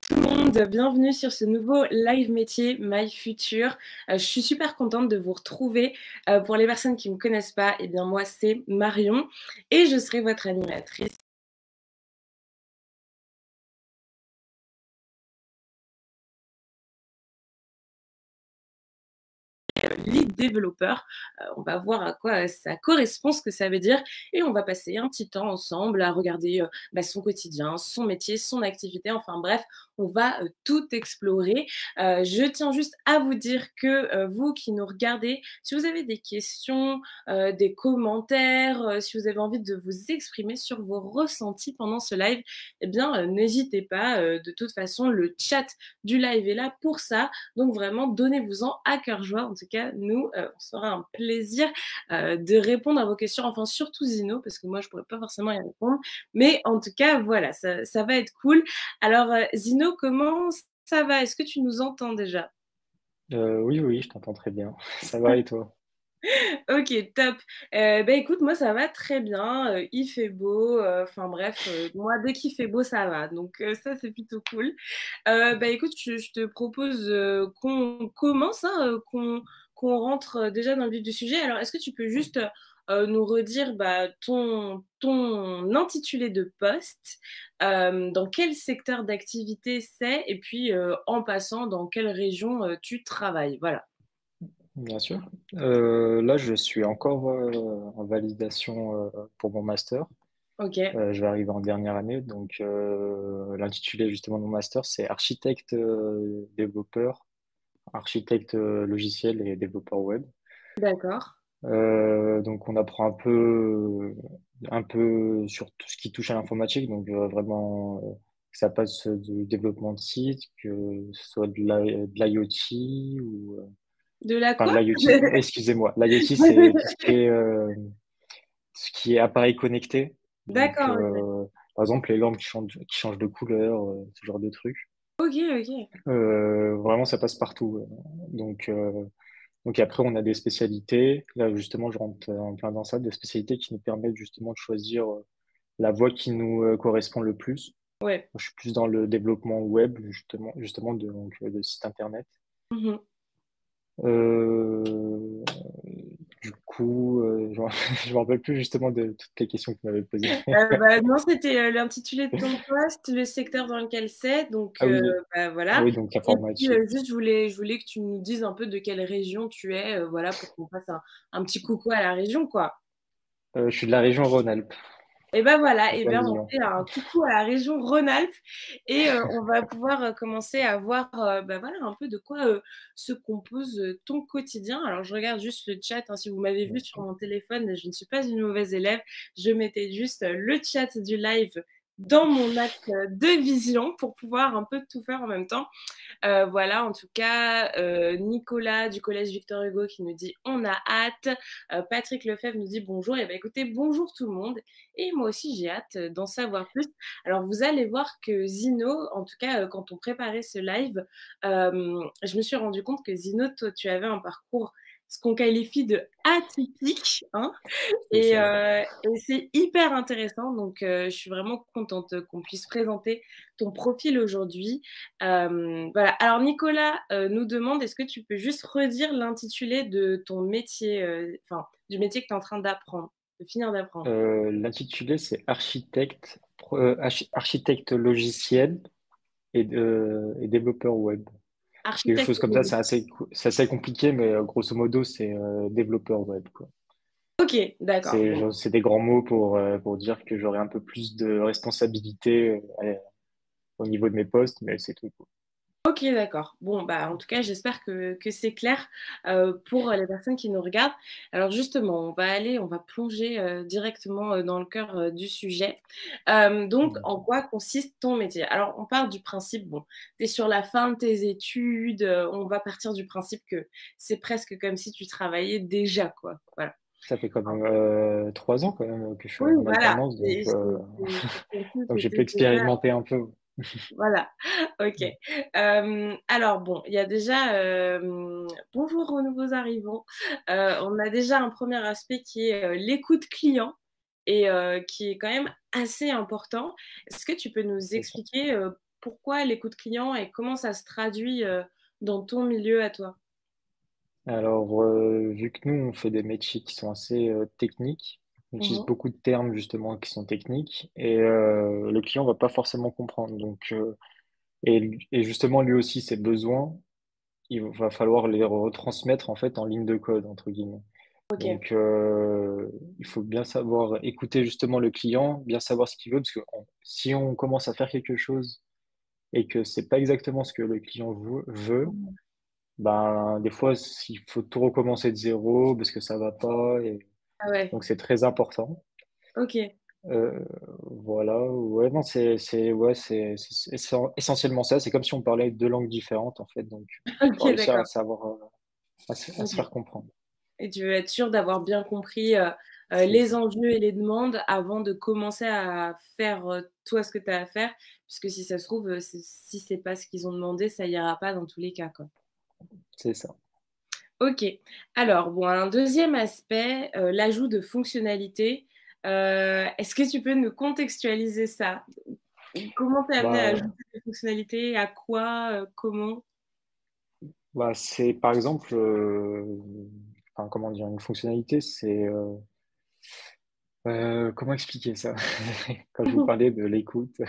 tout le monde, bienvenue sur ce nouveau live métier My Future. Je suis super contente de vous retrouver. Pour les personnes qui ne me connaissent pas, eh bien moi c'est Marion et je serai votre animatrice. Lead développeur. On va voir à quoi ça correspond, ce que ça veut dire, et on va passer un petit temps ensemble à regarder son quotidien, son métier, son activité, enfin bref, on va tout explorer. Je tiens juste à vous dire que vous qui nous regardez, si vous avez des questions, des commentaires, si vous avez envie de vous exprimer sur vos ressentis pendant ce live, eh bien n'hésitez pas. De toute façon, le chat du live est là pour ça. Donc vraiment, donnez-vous-en à cœur joie. En tout cas, nous, on se fera un plaisir de répondre à vos questions. Enfin, surtout Zino, parce que moi, je pourrais pas forcément y répondre. Mais en tout cas, voilà, ça va être cool. Alors, Zino, comment ça va? Est-ce que tu nous entends déjà? Oui, oui, je t'entends très bien. Ça va et toi? Ok, top. Bah écoute, moi ça va très bien. Il fait beau. Enfin bref, moi dès qu'il fait beau, ça va. Donc ça c'est plutôt cool. Bah écoute, je te propose qu'on commence, hein, qu'on rentre déjà dans le vif du sujet. Alors est-ce que tu peux juste nous redire ton intitulé de poste, dans quel secteur d'activité c'est, et puis en passant, dans quelle région tu travailles. Voilà. Bien sûr. Là, je suis encore en validation pour mon master. Ok, Je vais arriver en dernière année. Donc, l'intitulé justement de mon master, c'est architecte développeur, architecte logiciel et développeur web. d'accord. Donc, on apprend un peu sur tout ce qui touche à l'informatique. Donc, vraiment, que ça passe du développement de site, que ce soit de l'IoT ou De la enfin, quoi? l'IoT, excusez-moi. L'IoT, c'est tout ce qui est appareil connecté. Donc, D'accord, ok. par exemple, les lampes qui changent de couleur, ce genre de trucs. Ok, ok. Vraiment, ça passe partout. Donc, donc après, on a des spécialités. Là, justement, je rentre en plein dans ça, des spécialités qui nous permettent justement de choisir la voie qui nous correspond le plus. Ouais. Je suis plus dans le développement web, justement de sites internet. Mhm. Euh, du coup, je me rappelle plus justement de toutes les questions que tu m'avais posées. Non, c'était l'intitulé de ton poste, le secteur dans lequel c'est, donc Ah oui, ah voilà. oui, donc Et puis informatique. juste, je voulais que tu nous dises un peu de quelle région tu es, voilà, pour qu'on fasse un petit coucou à la région, quoi. Je suis de la région Rhône-Alpes, Et ben voilà, en et plein ben on milieu. fait un coucou à la région Rhône-Alpes et on va pouvoir commencer à voir voilà, un peu de quoi se compose ton quotidien. Alors je regarde juste le chat, hein, si vous m'avez vu sur mon téléphone, je ne suis pas une mauvaise élève, je mettais juste le chat du live dans mon axe de vision pour pouvoir un peu tout faire en même temps. Voilà, en tout cas, Nicolas du collège Victor Hugo qui nous dit on a hâte. Patrick Lefebvre nous dit bonjour. Et bien écoutez, bonjour tout le monde. Et moi aussi, j'ai hâte d'en savoir plus. Alors, vous allez voir que Zino, en tout cas, quand on préparait ce live, je me suis rendu compte que Zino, toi, tu avais un parcours, ce qu'on qualifie de atypique, hein, C'est ça. et c'est hyper intéressant. Donc, je suis vraiment contente qu'on puisse présenter ton profil aujourd'hui. Voilà. Alors, Nicolas nous demande, est-ce que tu peux juste redire l'intitulé de ton métier, enfin, du métier que tu es en train d'apprendre, de finir d'apprendre? L'intitulé, c'est architecte logiciel et développeur web. Quelque chose Architecte comme ça, mobile. c'est assez compliqué, mais grosso modo, c'est développeur web, quoi. Ok, d'accord. C'est Bon. genre, c'est des grands mots pour dire que j'aurai un peu plus de responsabilité au niveau de mes postes, mais c'est tout, quoi. Ok, d'accord. Bon, bah, en tout cas, j'espère que c'est clair pour les personnes qui nous regardent. Alors, justement, on va plonger directement dans le cœur du sujet. Donc, en quoi consiste ton métier? Alors, on part du principe, bon, tu es sur la fin de tes études, on va partir du principe que c'est presque comme si tu travaillais déjà, quoi. Voilà. Ça fait quand même 3 ans quand même que je suis Oui, en voilà. alternance, donc, C'est comme si donc tu j'ai pu étais déjà. expérimenter un peu. Voilà, ok. Alors bon, il y a déjà, bonjour aux nouveaux arrivants. On a déjà un premier aspect qui est l'écoute client et qui est quand même assez important. Est-ce que tu peux nous C'est ça. expliquer pourquoi l'écoute client et comment ça se traduit dans ton milieu à toi? Alors, vu que nous, on fait des métiers qui sont assez techniques, on utilise Mhm. beaucoup de termes justement qui sont techniques et le client va pas forcément comprendre. Et justement, lui aussi, ses besoins, il va falloir les retransmettre en fait en ligne de code, entre guillemets. Ok. Donc, il faut bien savoir écouter justement le client, bien savoir ce qu'il veut, parce que si on commence à faire quelque chose et que c'est pas exactement ce que le client veut, Mhm. ben, des fois, il faut tout recommencer de zéro parce que ça va pas. Et Ah ouais, donc, c'est très important. ok. Euh, voilà, ouais, non, ouais, c'est essentiellement ça. C'est comme si on parlait deux langues différentes, en fait. Donc, il faut Ok, réussir à d'accord. savoir, à se Ok. faire comprendre. Et tu veux être sûr d'avoir bien compris C'est les ça. enjeux et les demandes avant de commencer à faire toi ce que tu as à faire, puisque si ça se trouve, si c'est pas ce qu'ils ont demandé, ça ira pas dans tous les cas, quoi. C'est ça. Ok. Alors, bon, un deuxième aspect, l'ajout de fonctionnalités. Est-ce que tu peux nous contextualiser ça? Comment t'es amené à Bah, ajouter des fonctionnalités? À quoi? Comment? c'est par exemple, enfin, comment dire, une fonctionnalité, comment expliquer ça? Quand je vous parlais de l'écoute,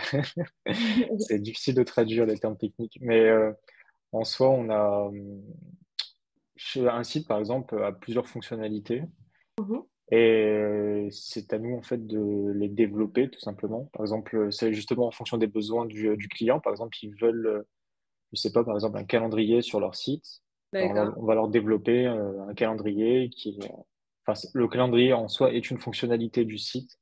c'est difficile de traduire les termes techniques, mais en soi, chez un site, par exemple, a plusieurs fonctionnalités Mhm. et c'est à nous, en fait, de les développer, tout simplement. Par exemple, c'est justement en fonction des besoins du client. Par exemple, ils veulent, je sais pas, par exemple, un calendrier sur leur site. Ben, D'accord. on va leur développer un calendrier enfin, le calendrier en soi est une fonctionnalité du site.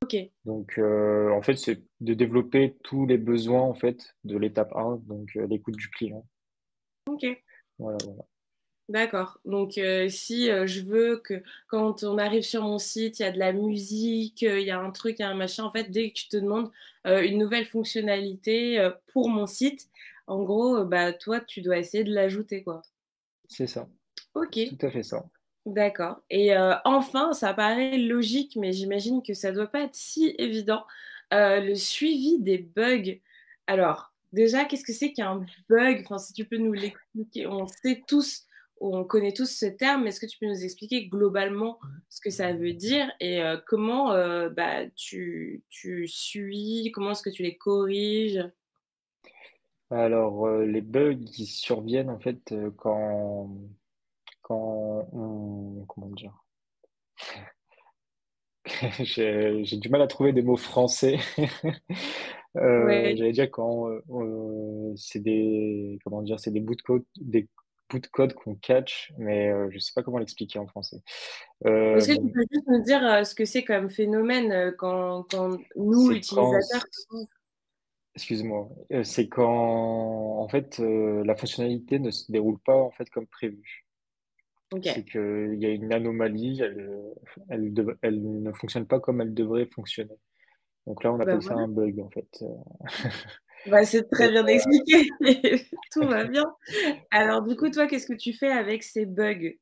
Ok. Donc, en fait, c'est de développer tous les besoins, en fait, de l'étape 1, donc l'écoute du client. Ok. Voilà, voilà. D'accord. Donc, si je veux que quand on arrive sur mon site, il y a de la musique, il y a un truc, il y a un machin, en fait, dès que tu te demandes une nouvelle fonctionnalité pour mon site, en gros, bah, toi, tu dois essayer de l'ajouter, quoi. C'est ça. Ok, C'est tout à fait ça. d'accord. Et enfin, ça paraît logique, mais j'imagine que ça doit pas être si évident, le suivi des bugs. Alors, déjà, qu'est-ce que c'est qu'un bug? Enfin, si tu peux nous l'expliquer. On sait tous, on connaît tous ce terme, mais est-ce que tu peux nous expliquer globalement ce que ça veut dire et comment bah, tu suis, comment est-ce que tu les corriges? Alors, les bugs, ils surviennent, en fait, comment dire? J'ai du mal à trouver des mots français. Ouais. J'allais dire quand comment dire, c'est des bouts de code qu'on catch, mais je sais pas comment l'expliquer en français. Est-ce que tu Bon, peux juste nous dire ce que c'est comme phénomène quand nous, c'est quand, utilisateurs, excuse-moi, c'est quand en fait la fonctionnalité ne se déroule pas en fait comme prévu. ok, C'est qu'il y a une anomalie, elle ne fonctionne pas comme elle devrait fonctionner. Donc là, on bah appelle ça voilà. un bug en fait. Bah, c'est très Et, bien expliqué. Tout va bien. Alors, du coup, toi, qu'est-ce que tu fais avec ces bugs?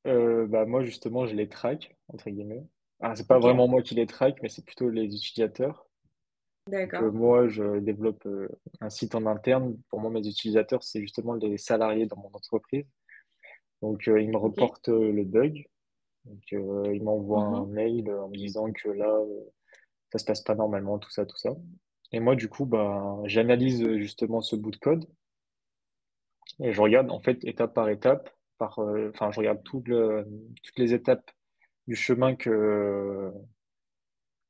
bah, moi, justement, je les traque, entre guillemets. Ah, c'est pas Ok, vraiment moi qui les traque, mais c'est plutôt les utilisateurs. Donc, d'accord. moi, je développe un site en interne. Pour moi, mes utilisateurs, c'est justement les salariés dans mon entreprise. Donc, ils me Ok. reportent le bug. Donc, ils m'envoient un Mhm. mail en me disant que là, ça se passe pas normalement, tout ça, tout ça. Et moi, du coup, bah, j'analyse justement ce bout de code et je regarde en fait étape par étape, enfin, je regarde toutes les étapes du chemin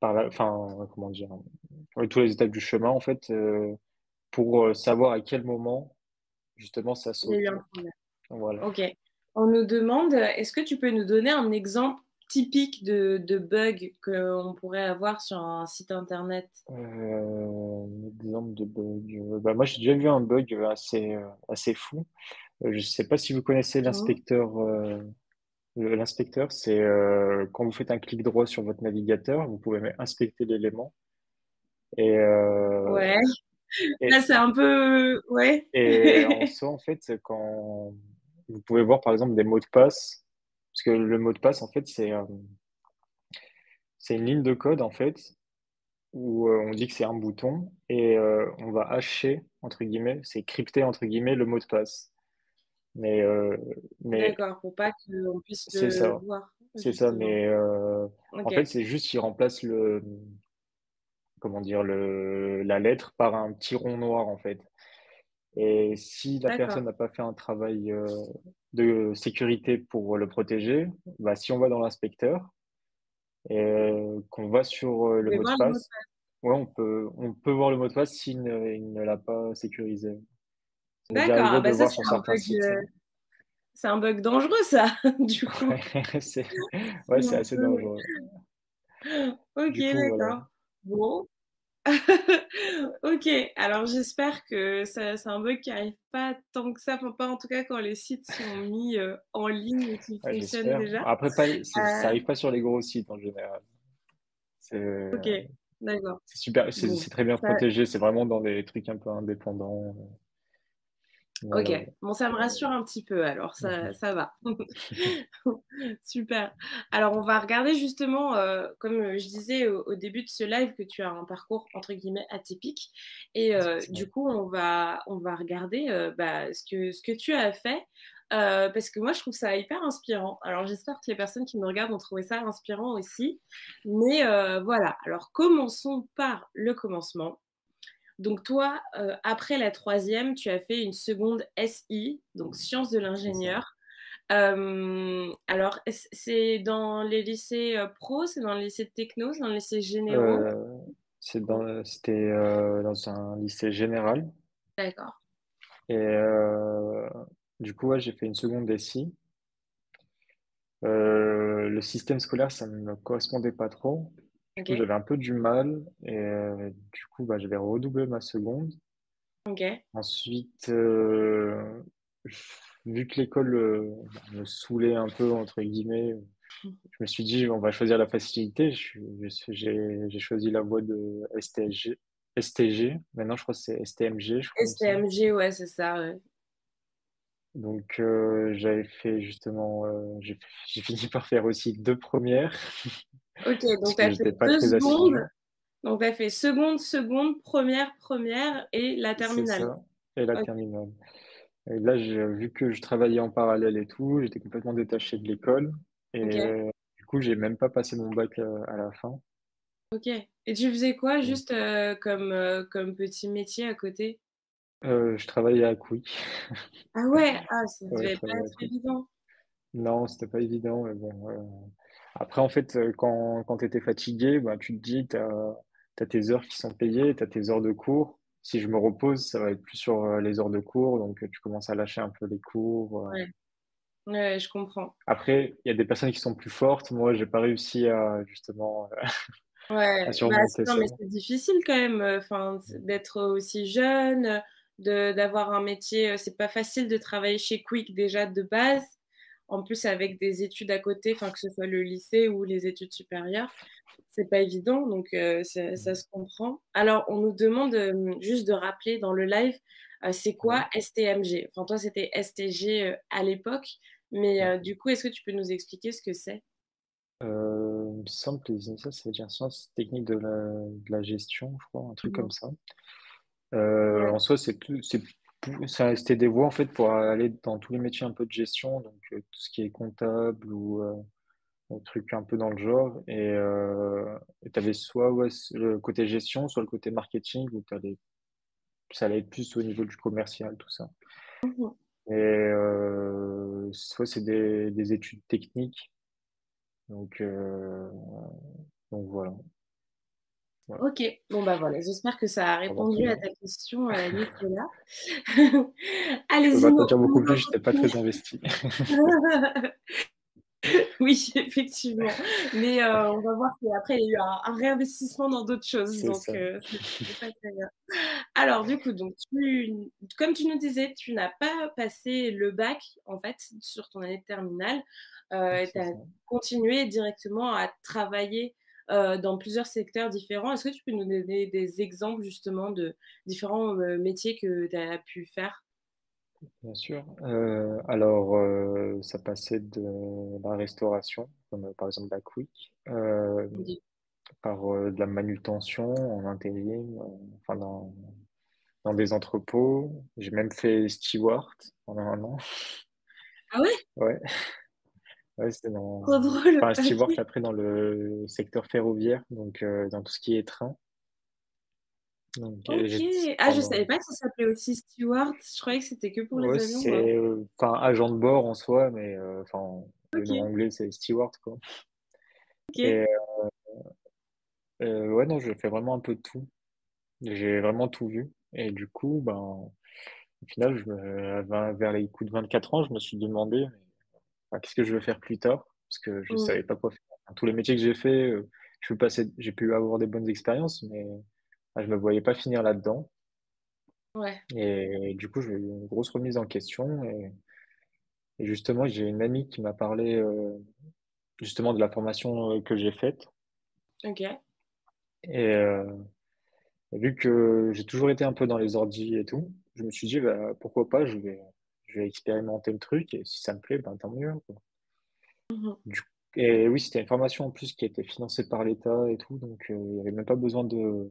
enfin, comment dire, oui, toutes les étapes du chemin en fait, pour savoir à quel moment justement ça Il y a eu saute. un problème. Voilà. Ok. On nous demande, est-ce que tu peux nous donner un exemple typique de bug qu'on pourrait avoir sur un site internet? Un exemple de bug. Bah, moi, j'ai déjà vu un bug assez fou. Je sais pas si vous connaissez Mhm. l'inspecteur. L'inspecteur, c'est quand vous faites un clic droit sur votre navigateur, vous pouvez inspecter l'élément. Et, Ouais. Là, et, c'est un peu... Ouais. et en soi, en fait, quand vous pouvez voir par exemple des mots de passe, parce que le mot de passe, en fait, c'est une ligne de code, en fait. où on dit que c'est un bouton et on va hacher, entre guillemets, c'est crypter, entre guillemets, le mot de passe. Mais, euh, mais D'accord, pour pas qu'on puisse c'est le ça, voir, c'est ça. justement. Mais Ok, en fait, c'est juste qu'il remplace comment dire, la lettre par un petit rond noir, en fait. Et si la personne d'accord. n'a pas fait un travail de sécurité pour le protéger, bah, si on va dans l'inspecteur et qu'on va sur Vous le pouvez mot de voir les mots de passe, ouais, on peut voir le mot de passe il ne l'a pas sécurisé. Ça m'est déjà D'accord, ah arrivé de bah ça voir sur certains sites. c'est un bug dangereux ça, du coup. Ouais, c'est ouais, C'est c'est un assez peu- dangereux. Ok, Du coup, voilà. d'accord. Bon. Ok, alors j'espère que ça, c'est un bug qui arrive pas tant que ça, enfin pas en tout cas quand les sites sont mis en ligne et qu'ils Ouais, fonctionnent j'espère. déjà. Après, pas, ça Euh, arrive pas sur les gros sites en général. C'est ok, d'accord. c'est super, Bon, c'est très bien ça, protégé. C'est vraiment dans des trucs un peu indépendants. ok, Voilà. bon, ça me rassure un petit peu, alors ça va. Super. Alors, on va regarder justement, comme je disais au début de ce live, que tu as un parcours entre guillemets atypique. Et C'est ça. du coup, on va regarder bah, ce que tu as fait. Parce que moi, je trouve ça hyper inspirant. Alors, j'espère que les personnes qui me regardent ont trouvé ça inspirant aussi. Mais voilà. Alors, commençons par le commencement. Donc toi, après la troisième, tu as fait une seconde SI, donc sciences de C'est ça. l'ingénieur. Alors, c'est dans les lycées pro, c'est dans les lycées de techno, c'est dans les lycées généraux. Euh, c'était dans un lycée général. D'accord. Et du coup, ouais, j'ai fait une seconde SI. Le système scolaire, ça ne me correspondait pas trop. Du coup, Ok. j'avais un peu du mal. Et du coup, bah, j'avais redoublé ma seconde. Ok. Ensuite, vu que l'école me saoulait un peu, entre guillemets, je me suis dit, on va choisir la facilité. J'ai choisi la voie de STSG. STG. Maintenant, je crois que c'est STMG, je crois, il me semble. STMG, ouais, c'est ça. Ouais. Donc, j'avais fait justement, j'ai fini par faire aussi deux premières, Ok, parce donc tu que as fait j'étais pas deux très secondes. assidu. Donc tu as fait seconde, seconde, première, première et la C'est terminale. ça. Et la Ok. terminale. Et là, vu que je travaillais en parallèle et tout, j'étais complètement détaché de l'école. Et Ok. du coup, j'ai même pas passé mon bac à la fin. Ok. Et tu faisais quoi Donc, juste comme petit métier à côté? je travaillais à Quick. Ah ouais, ah, ça Ouais, je devait pas travaillais à être Quick. évident. Non, c'était pas évident, mais bon. Après, en fait, quand tu étais fatigué, bah, tu te dis, t'as tes heures qui sont payées, t'as tes heures de cours. Si je me repose, ça va être plus sur les heures de cours, donc tu commences à lâcher un peu les cours. Ouais, ouais, je comprends. Après, il y a des personnes qui sont plus fortes. Moi, j'ai pas réussi à justement à Ouais, bah, surmonter non, ça. mais c'est difficile quand même, enfin, d'être aussi jeune, d'avoir un métier. C'est pas facile de travailler chez Quick déjà de base. En plus, avec des études à côté, enfin, que ce soit le lycée ou les études supérieures, c'est pas évident, donc ça se comprend. Alors, on nous demande juste de rappeler dans le live, c'est Ouais, quoi STMG? Enfin, toi, c'était STG à l'époque, mais ouais. du coup, est-ce que tu peux nous expliquer ce que c'est? Il me semble que les initiales, ça veut dire sciences techniques de la gestion, je crois, un truc Mhm. comme ça. Ouais, En soi, c'était des voies en fait pour aller dans tous les métiers un peu de gestion, donc tout ce qui est comptable ou un truc un peu dans le genre. Et t'avais soit ouais, le côté gestion, soit le côté marketing, où ça allait être plus au niveau du commercial, tout ça. Mhm. Et soit c'est des études techniques, donc, euh, donc voilà. Voilà. Ok, bon bah voilà, j'espère que ça a Ça va très répondu à bien. ta question, Nicolas. Je peux Allez-y, pas t'en dire on beaucoup va plus, j'étais pas très continuer. investi. Oui, effectivement. Mais on va voir qu'après, il y a eu un réinvestissement dans d'autres choses, C'est donc ça. c'est pas très bien. Alors, du coup, donc, comme tu nous disais, tu n'as pas passé le bac, en fait, sur ton année de terminale. Tu C'est as ça. continué directement à travailler dans plusieurs secteurs différents. Est-ce que tu peux nous donner des exemples, justement, de différents métiers que tu as pu faire? Bien sûr. Alors, ça passait de la restauration, comme par exemple la Quick, Ok. par de la manutention en intérim, enfin dans des entrepôts. J'ai même fait steward pendant un an. Ah ouais? Ouais, ouais, c'était dans, Trop drôle. enfin steward OK. après dans le secteur ferroviaire, donc dans tout ce qui est train. Donc OK. j'ai Ah, je pendant, savais pas que ça s'appelait aussi steward. Je croyais que c'était que pour ouais, les avions, moi. c'est enfin agent de bord en soi, mais enfin le nom OK, anglais c'est steward quoi. OK. Et ouais non, je fais vraiment un peu de tout. J'ai vraiment tout vu. Et du coup, ben, au final, vers les coups de 24 ans, je me suis demandé, mais, enfin, qu'est-ce que je veux faire plus tard? Parce que je Mmh. savais pas quoi faire. Enfin, tous les métiers que j'ai fait, j'ai pu avoir des bonnes expériences, mais je me voyais pas finir là-dedans. Ouais. Et du coup, j'ai eu une grosse remise en question. Et justement, j'ai une amie qui m'a parlé justement de la formation que j'ai faite. OK. Et et vu que j'ai toujours été un peu dans les ordis et tout, je me suis dit, bah, pourquoi pas, je vais expérimenter le truc et si ça me plaît, ben, tant mieux, quoi. Mmh. Du- Et oui, c'était une formation en plus qui était financée par l'État et tout, donc il n'y avait même pas besoin de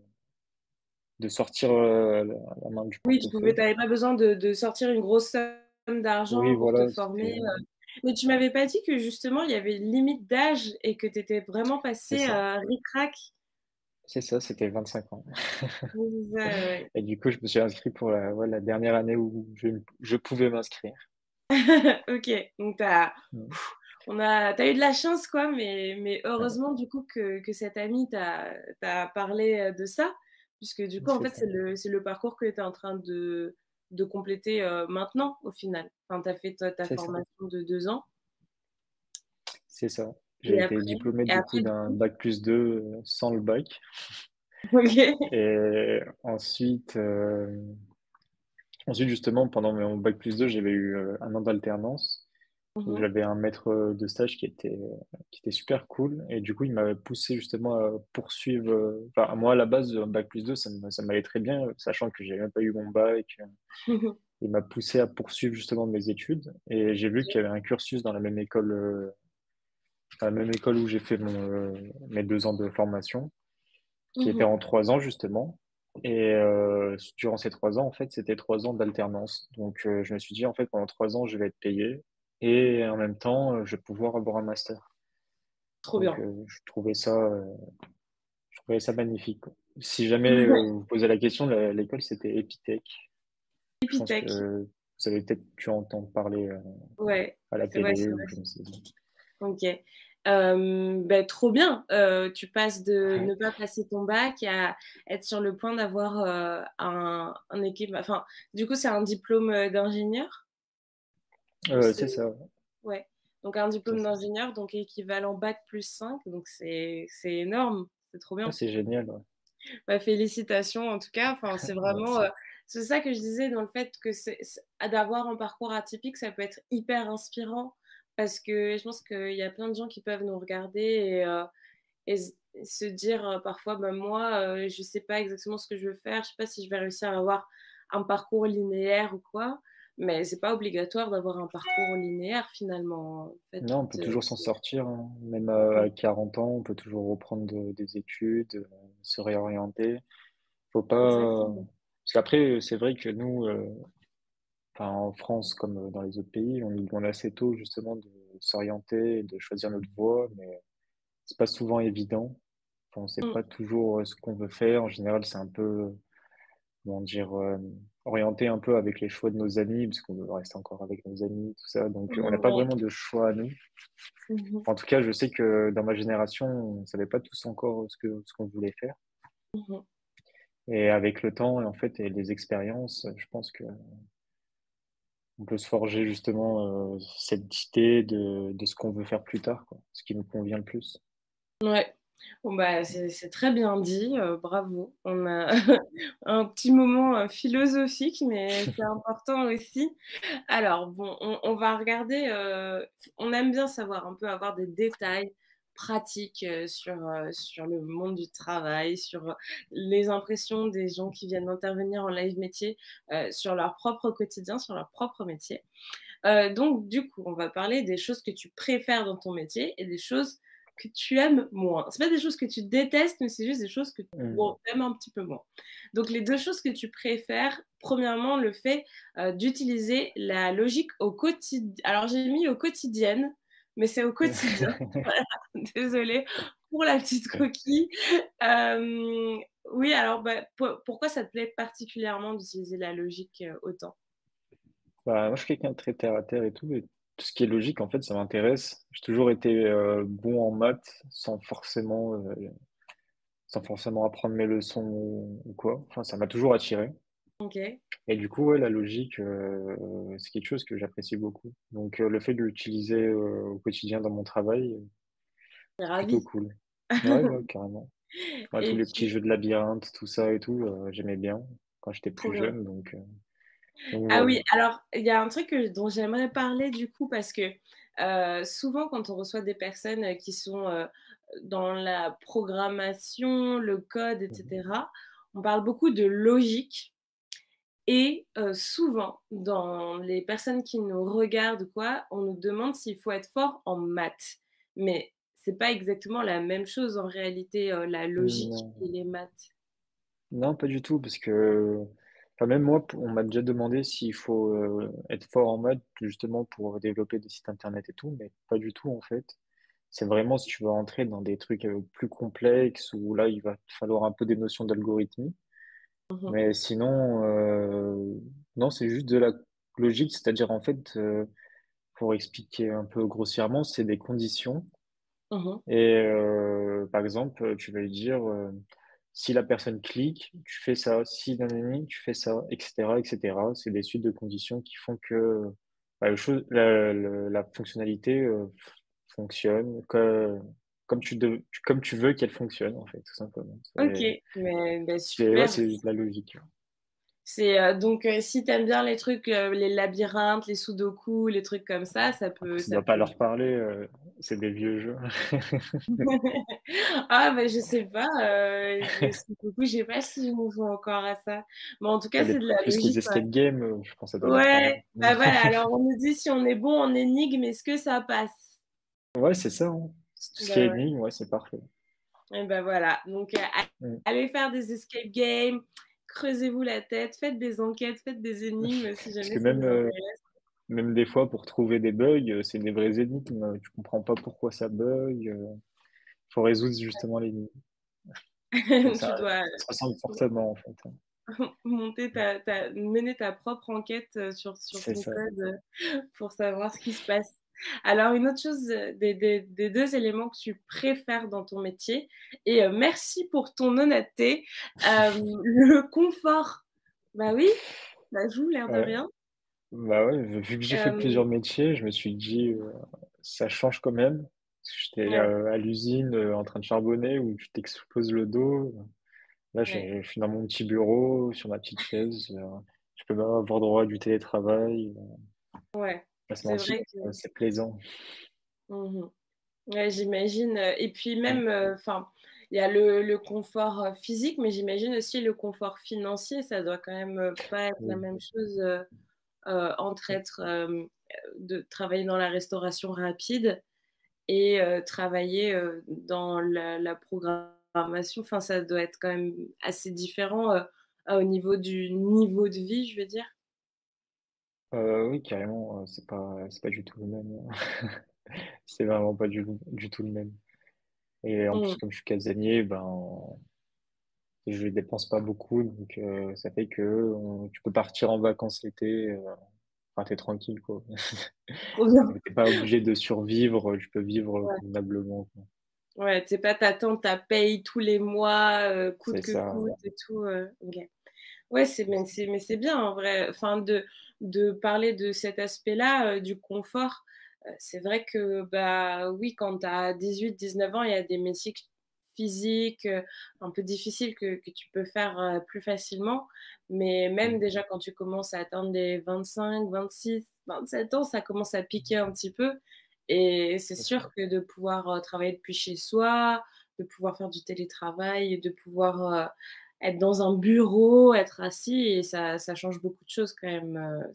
sortir la main du Oui, tu portefeuille. avais pas besoin de sortir une grosse somme Oui, d'argent pour te voilà, former, c'était, mais tu m'avais pas dit que justement il y avait une limite d'âge et que tu étais vraiment c'est passé ça, ric-rac? c'est ça, c'était 25 ans. Oui, c'est ça, ouais. Et du coup, je me suis inscrit pour ouais, la dernière année où je pouvais m'inscrire. OK, donc tu as Mm. tu eu de la chance quoi, mais Ouais, heureusement du coup que cette amie t'a parlé, de ça, puisque du coup en c'est fait ça, c'est le parcours que tu es en train de compléter, maintenant au final. Enfin, tu as fait ta c'est ça. formation de 2 ans C'est ça. J'ai et été après diplômé et du coup après du d'un coup bac+2 sans le bac. OK. Et ensuite justement, pendant mon bac+2, j'avais eu un an d'alternance où Mmh. j'avais un maître de stage qui était super cool. Et du coup, il m'avait poussé justement à poursuivre. Enfin, moi, à la base, bac+2, ça m'allait très bien, sachant que j'ai même pas eu mon bac. Il m'a poussé à poursuivre justement mes études. Et j'ai vu qu'il y avait un cursus dans la même école où j'ai fait mes 2 ans de formation, qui était Mmh. en 3 ans justement. Et durant ces 3 ans, en fait, c'était 3 ans d'alternance. Donc, je me suis dit, en fait, pendant 3 ans, je vais être payé et en même temps, je vais pouvoir avoir un master. Trop Donc, bien. je trouvais ça magnifique, quoi. Si jamais vous posez la question, l'école, c'était Epitech. Je pense que Épithèque. vous avez peut-être pu entendre parler Ouais, à la ouais, télé c'est ou vrai. je ne sais pas. OK. Beh, trop bien, tu passes de Ouais. ne pas passer ton bac à être sur le point d'avoir, un enfin, du coup, c'est un diplôme, d'ingénieur? Ou C'est c'est ça, ouais, donc un c'est diplôme ça. d'ingénieur, donc équivalent bac+5, donc c'est énorme, c'est trop Ah, bien. c'est génial, ouais. Bah, félicitations en tout cas, enfin, c'est vraiment, Merci. c'est ça que je disais dans le fait que c'est d'avoir un parcours atypique, ça peut être hyper inspirant parce que je pense qu'il y a plein de gens qui peuvent nous regarder et se dire, parfois: «Bah, moi, je sais pas exactement ce que je veux faire, je sais pas si je vais réussir à avoir un parcours linéaire ou quoi», mais c'est pas obligatoire d'avoir un parcours linéaire finalement, en fait, Non, on peut toujours s'en sortir, hein. Même à 40 ans, on peut toujours reprendre des études, se réorienter. Faut pas. Exactement. Parce qu'après, c'est vrai que nous, enfin, en France comme dans les autres pays, on nous demande assez tôt justement de s'orienter et de choisir notre voie, mais c'est pas souvent évident. Enfin, on sait Mmh. pas toujours ce qu'on veut faire. En général, c'est un peu, comment dire, orienté un peu avec les choix de nos amis, parce qu'on reste encore avec nos amis, tout ça. Donc, on n'a pas Ouais. vraiment de choix à nous. Mmh. En tout cas, je sais que dans ma génération, on ne savait pas tous encore ce qu'on voulait faire. Mmh. Et avec le temps, et en fait, et les expériences, je pense que on peut se forger justement cette idée de ce qu'on veut faire plus tard, quoi, ce qui nous convient le plus. Ouais. Bon, bah, c'est très bien dit, bravo. On a un petit moment, philosophique, mais c'est important aussi. Alors bon, on va regarder, on aime bien savoir un peu avoir des détails pratiques, sur le monde du travail, sur, les impressions des gens qui viennent intervenir en live métier, sur leur propre quotidien, sur leur propre métier. Donc du coup, on va parler des choses que tu préfères dans ton métier et des choses que tu aimes moins. C'est pas des choses que tu détestes, mais c'est juste des choses que Mmh. bon, tu aimes un petit peu moins. Donc les 2 choses que tu préfères, premièrement, le fait, d'utiliser la logique au quotidien. Alors j'ai mis au quotidienne, mais c'est au quotidien. Voilà, désolée pour la petite coquille. Hem, oui, alors, bah, pourquoi ça te plaît particulièrement d'utiliser la logique, autant? Bah, moi, je suis quelqu'un de très terre à terre et tout, et tout ce qui est logique, en fait, ça m'intéresse. J'ai toujours été bon en maths sans forcément apprendre mes leçons ou quoi. Enfin, ça m'a toujours attiré. OK, Et du coup, ouais, la logique, c'est quelque chose que j'apprécie beaucoup. Donc, le fait de l'utiliser au quotidien dans mon travail, tu es plutôt ravie. cool. Ouais, ouais, carrément. Ouais, tous Et les petits puis jeux de labyrinthe, tout ça et tout, j'aimais bien quand j'étais trop plus bien. jeune. Donc Ah voilà. oui, alors il y a un truc dont j'aimerais parler du coup parce que, souvent quand on reçoit des personnes, qui sont, dans la programmation, le code et Mhm. cetera, on parle beaucoup de logique et souvent dans les personnes qui nous regardent ou quoi, on nous demande s'il faut être fort en maths. Mais c'est pas exactement la même chose en réalité, la logique Non. et les maths. Non, pas du tout, parce que, enfin, même moi, on m'a déjà demandé s'il faut être fort en maths, justement pour développer des sites internet et tout, mais pas du tout en fait. C'est vraiment si tu veux entrer dans des trucs plus complexes où là, il va te falloir un peu des notions d'algorithmie. Mmh. Mais sinon, non, c'est juste de la logique, c'est-à-dire en fait, pour expliquer un peu grossièrement, c'est des conditions. Mmh. Et par exemple, tu vas lui dire, si la personne clique, tu fais ça. Si nanani, tu fais ça, etc., etc. C'est des suites de conditions qui font que bah, la fonctionnalité fonctionne comme tu veux qu'elle fonctionne, en fait, tout simplement. OK, mais bah, Ouais, super. c'est de la logique. C'est, donc si tu aimes bien les trucs, les labyrinthes, les sudoku, les trucs comme ça Après, peut ça ça doit pas peut leur parler, c'est des vieux jeux. ah bah, je sais pas, les sudoku, je sais pas si on joue encore à ça. Mais en tout cas, Ouais, c'est de la plus les logique, quoi. escape games, je pense que ça doit leur parler. Ouais, bah, voilà, alors on nous dit si on est bon en énigmes, est-ce que ça passe? Ouais, c'est ça, hein. Tout ce qui est Bah, ouais énigme, ouais, c'est parfait. et bah, voilà, donc Mm. allez faire des escape games, creusez-vous la tête, faites des enquêtes, faites des énigmes si Parce jamais que ça vous intéresse. même des fois, pour trouver des bugs, c'est des vrais énigmes. Tu comprends pas pourquoi ça bug. Faut résoudre justement l'énigme. Donc Tu dois ça ressemble fortement, en fait, hein. monter mener ta propre enquête, sur C'est ton ça. code, pour savoir ce qui se passe. Alors une autre chose, des 2 éléments que tu préfères dans ton métier et merci pour ton honnêteté, le confort. Bah oui, ça joue l'air de Ouais. rien. Bah ouais, vu que j'ai fait Hem, plusieurs métiers, je me suis dit, ça change quand même. Parce que j'étais ouais, à l'usine en train de charbonner où tu t'exploses le dos. Là, ouais, je suis dans mon petit bureau, sur ma petite chaise. Je peux pas avoir droit à du télétravail. ouais. Pas se C'est mentir, vrai que c'est plaisant. mmh ouais, j'imagine, et puis Mm. même, enfin, il y a le confort, physique, mais j'imagine aussi le confort financier. Ça doit quand même, pas être la Oui. même chose, entre être, de travailler dans la restauration rapide et travailler, dans la programmation. Enfin, ça doit être quand même assez différent, au niveau du niveau de vie, je veux dire. Oui, carrément, c'est pas du tout le même. C'est vraiment pas du tout le même. Et en Mmh. plus, comme je suis casanier, ben, je dépense pas beaucoup, donc ça fait que tu peux partir en vacances l'été, enfin, t'es tranquille, quoi. Trop bien. T'es pas obligé de survivre, tu peux vivre Ouais. convenablement, quoi. Ouais, tu sais pas t'attendre ta paye tous les mois, coûte C'est que ça, coûte ouais. et tout, OK. Ouais, c'est bien en vrai, enfin de parler de cet aspect-là, du confort. C'est vrai que, bah, oui, quand tu as 18-19 ans, il y a des métiers physiques, un peu difficiles que tu peux faire, plus facilement. Mais même Mm. déjà quand tu commences à atteindre les 25-26-27 ans, ça commence à piquer un petit peu et c'est C'est ça. sûr que de pouvoir, travailler depuis chez soi, de pouvoir faire du télétravail et de pouvoir, être dans un bureau, être assis et ça change beaucoup de choses quand même,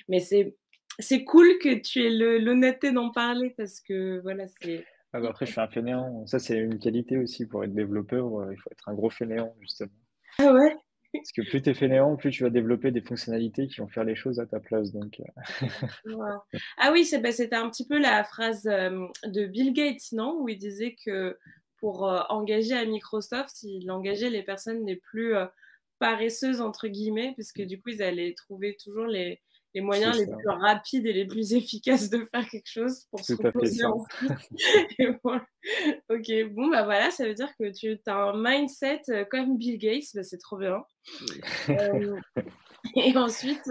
mais c'est cool que tu aies l'honnêteté d'en parler parce que voilà, c'est Ah bah après, je suis un fainéant. Ça, c'est une qualité aussi pour être développeur. Il faut être un gros fainéant, justement. Ah ouais? Parce que plus tu es fainéant, plus tu vas développer des fonctionnalités qui vont faire les choses à ta place. Donc, Wow. Ah oui, c'était un petit peu la phrase de Bill Gates, non? Où il disait que pour engager à Microsoft, il engageait les personnes les plus paresseuses, entre guillemets, parce que du coup, ils allaient trouver toujours les c'est moyens les ça. plus rapides et les plus efficaces de faire quelque chose pour C'est se tout à fait reposer ça. ensuite. Et voilà. Ok, bon, bah voilà, ça veut dire que tu as un mindset comme Bill Gates, bah, c'est trop bien. Euh, et ensuite,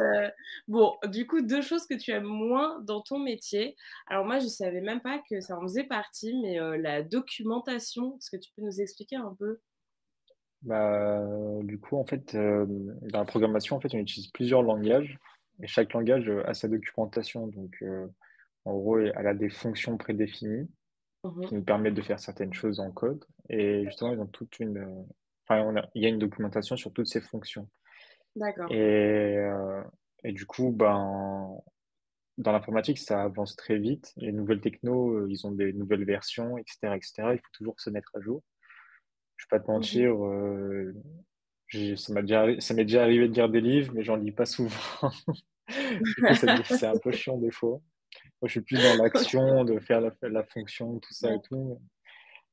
bon, du coup, 2 choses que tu aimes moins dans ton métier. Alors moi, je savais même pas que ça en faisait partie, mais la documentation, est-ce que tu peux nous expliquer un peu? Bah, du coup, en fait, dans la programmation, en fait, on utilise plusieurs langages et chaque langage a sa documentation. Donc, en gros, elle a des fonctions prédéfinies Mmh. qui nous permettent de faire certaines choses en code. Et justement, ils ont enfin, il y a une documentation sur toutes ces fonctions. D'accord. Et, euh, et du coup, ben, dans l'informatique, ça avance très vite. Les nouvelles technos, ils ont des nouvelles versions, etc., etc. Il faut toujours se mettre à jour. Je vais pas te Mmh. mentir, ça m'est déjà arrivé de lire des livres, mais j'en lis pas souvent. Du coup, c'est un peu chiant des fois. Moi, je suis plus dans OK. l'action, de faire la fonction, tout ça et Ouais. tout.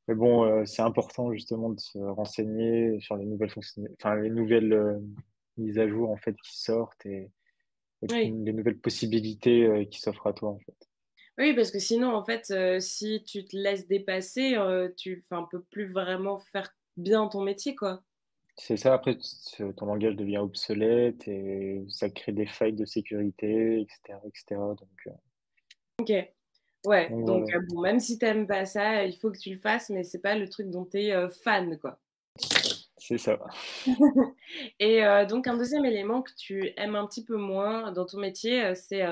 Mais bon, c'est important justement de se renseigner sur les nouvelles fonctions, enfin les nouvelles mises à jour en fait qui sortent et Oui. les nouvelles possibilités qui s'offrent à toi en fait. Oui, parce que sinon, en fait, si tu te laisses dépasser, tu enfin, peux plus vraiment faire bien ton métier, quoi. C'est ça, après, ton langage devient obsolète et ça crée des failles de sécurité, etc., etc. OK. Ouais, Donc donc voilà, bon, même si tu aimes pas ça, il faut que tu le fasses, mais c'est pas le truc dont tu es, fan, quoi. c'est ça. Et donc un deuxième élément que tu aimes un petit peu moins dans ton métier, c'est,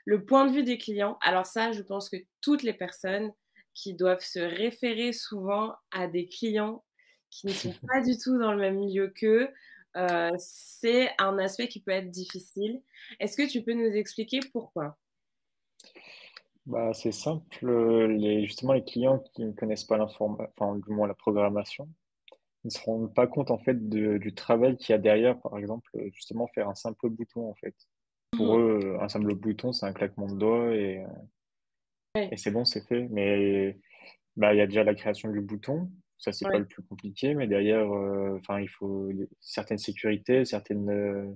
le point de vue des clients. Alors ça, je pense que toutes les personnes qui doivent se référer souvent à des clients qui ne sont pas du tout dans le même milieu qu'eux, c'est un aspect qui peut être difficile. Est-ce que tu peux nous expliquer pourquoi? Bah, c'est simple, justement, les clients qui ne connaissent pas enfin, du moins la programmation, ils ne se rendent pas compte, en fait, du travail qu'il y a derrière, par exemple, justement, faire un simple bouton, en fait. Pour Mmh. eux, un simple bouton, c'est un claquement de doigts et Ouais, c'est bon, c'est fait. Mais, bah, il y a déjà la création du bouton. Ça, c'est pas ouais. le plus compliqué, mais derrière, enfin, il faut certaines sécurités, certaines